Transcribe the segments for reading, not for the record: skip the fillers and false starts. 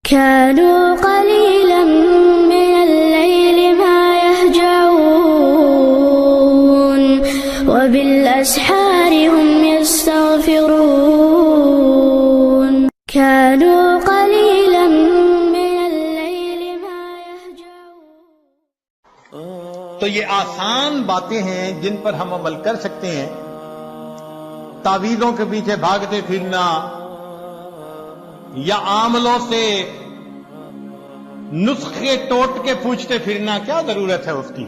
كانوا قليلا من الليل ما يهجعون وبالأسحار هم يستغفرون كانوا قليلا من الليل ما يهجعون. تو یہ آسان باتیں ہیں جن پر ہم عمل کر سکتے ہیں. تعویذوں کے پیچھے بھاگتے پھرنا یا عاملوں سے نسخے ٹوٹ کے پوچھتے پھرنا کیا ضرورت ہے اس کی؟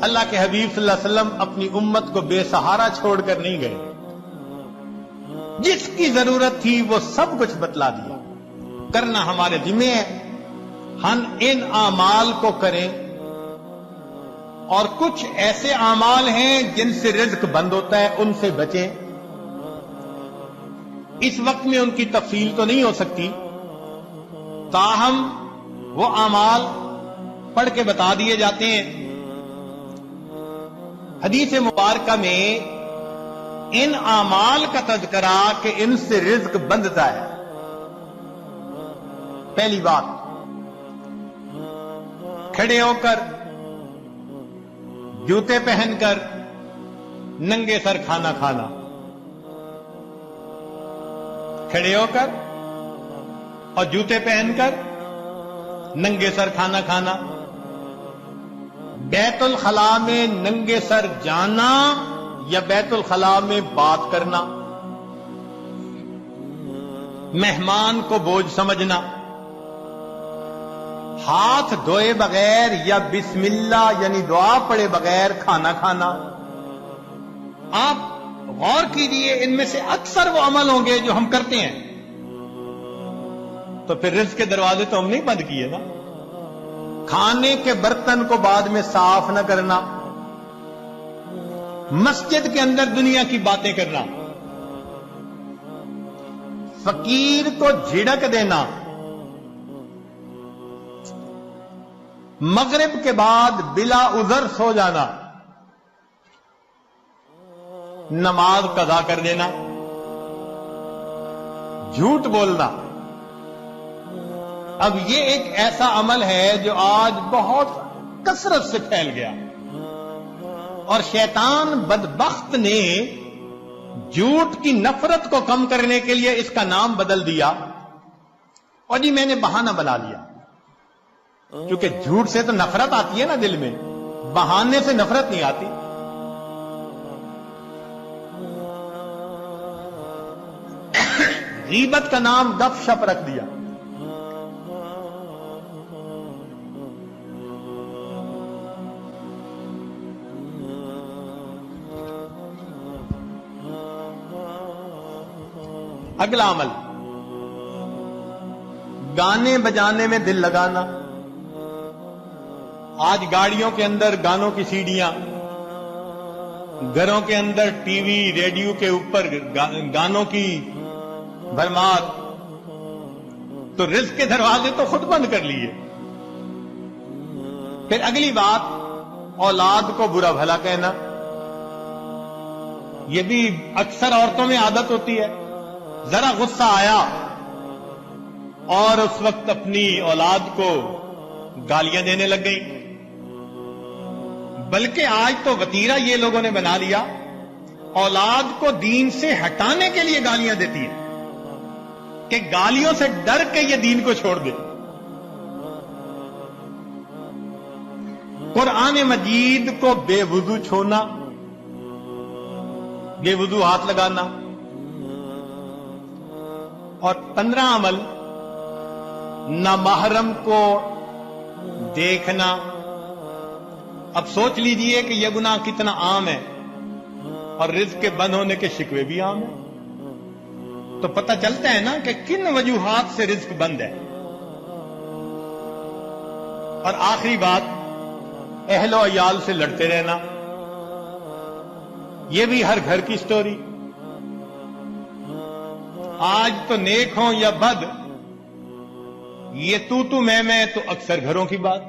اللہ کے حبیب صلی اللہ علیہ وسلم اپنی امت کو بے سہارا چھوڑ کر نہیں گئے. جس کی ضرورت تھی وہ سب کچھ بتلا دیا. کرنا ہمارے ذمہ ہے. ہم ان اعمال کو کریں، اور کچھ ایسے اعمال ہیں جن سے رزق بند ہوتا ہے، ان سے بچیں. اس وقت میں ان کی تفصیل تو نہیں ہو سکتی، تاہم وہ اعمال پڑھ کے بتا دیے جاتے ہیں. حدیث مبارکہ میں ان اعمال کا تذکرہ کہ ان سے رزق بندتا ہے. پہلی بات، کھڑے ہو کر، جوتے پہن کر، ننگے سر کھانا کھانا. کھڑے ہو کر اور جوتے پہن کر ننگے سر کھانا کھانا. بیت الخلاء میں ننگے سر جانا یا بیت الخلاء میں بات کرنا. مہمان کو بوجھ سمجھنا. ہاتھ دھوئے بغیر یا بسم اللہ یعنی دعا پڑے بغیر کھانا کھانا. آپ غور کیجئے، ان میں سے اکثر وہ عمل ہوں گے جو ہم کرتے ہیں، تو پھر رزق کے دروازے تو ہم نہیں بند کیے نا. کھانے کے برتن کو بعد میں صاف نہ کرنا، مسجد کے اندر دنیا کی باتیں کرنا، فقیر کو جھڑک دینا، مغرب کے بعد بلا عذر سو جانا، نماز قضا کر دینا، جھوٹ بولنا. اب یہ ایک ایسا عمل ہے جو آج بہت کثرت سے پھیل گیا، اور شیطان بدبخت نے جھوٹ کی نفرت کو کم کرنے کے لیے اس کا نام بدل دیا، اور جی میں نے بہانہ بنا لیا. کیونکہ جھوٹ سے تو نفرت آتی ہے نا دل میں، بہانے سے نفرت نہیں آتی. غیبت کا نام گپ شپ رکھ دیا. اگلا عمل، گانے بجانے میں دل لگانا. آج گاڑیوں کے اندر گانوں کی سیڑیاں، گھروں کے اندر ٹی وی ریڈیو کے اوپر گانوں کی بھرمار. تو رزق کے دروازے تو خود بند کر لیے. پھر اگلی بات، اولاد کو برا بھلا کہنا. یہ بھی اکثر عورتوں میں عادت ہوتی ہے. ذرا غصہ آیا اور اس وقت اپنی اولاد کو گالیاں دینے لگ گئی. بلکہ آج تو وتیرہ یہ لوگوں نے بنا لیا، اولاد کو دین سے ہٹانے کے لیے گالیاں دیتی ہے کہ گالیوں سے ڈر کے یہ دین کو چھوڑ دے. قرآن مجید کو بے وضو چھونا، بے وضو ہاتھ لگانا. اور 15 عمل، نامحرم کو دیکھنا. اب سوچ لیجئے کہ یہ گناہ کتنا عام ہے، اور رزق کے بند ہونے کے شکوے بھی عام ہیں. تو پتہ چلتا ہے نا کہ کن وجوہات سے رزق بند ہے. اور آخری بات، اہل و عیال سے لڑتے رہنا. یہ بھی ہر گھر کی سٹوری. آج تو نیک ہوں یا بد، یہ تو میں تو اکثر گھروں کی بات.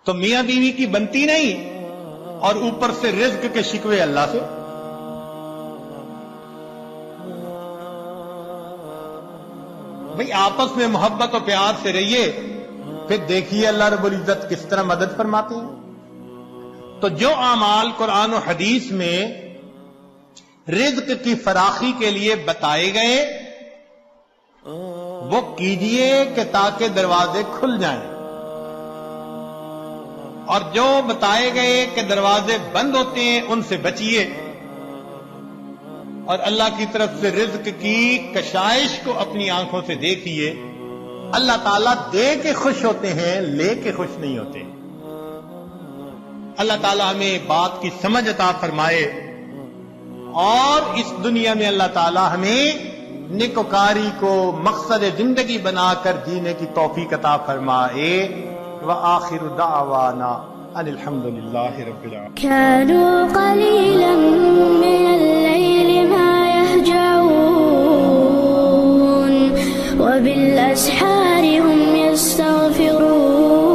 تو میاں بیوی کی بنتی نہیں، اور اوپر سے رزق کے شکوے اللہ سے. بھئی آپس میں محبت و پیار سے رہیے، پھر دیکھیے اللہ رب العزت کس طرح مدد فرماتے ہیں۔ تو جو اعمال قرآن و حدیث میں رزق کی فراخی کے لیے بتائے گئے وہ کیجئے کہ تاکہ دروازے کھل جائیں، اور جو بتائے گئے کہ دروازے بند ہوتے ہیں ان سے بچیے، اور اللہ کی طرف سے رزق کی کشائش کو اپنی آنکھوں سے دیکھیے۔ اللہ تعالیٰ دے کے خوش ہوتے ہیں، لے کے خوش نہیں ہوتے۔ اللہ تعالیٰ ہمیں بات کی سمجھ عطا فرمائے، اور اس دنیا میں اللہ تعالیٰ ہمیں نیکوکاری کو مقصد زندگی بنا کر جینے کی توفیق عطا فرمائے۔ وآخر دعوانا ان الحمد للہ رب العالمین۔ كانوا قليلا من الليل ما يهجعون وبالأسحار هم يستغفرون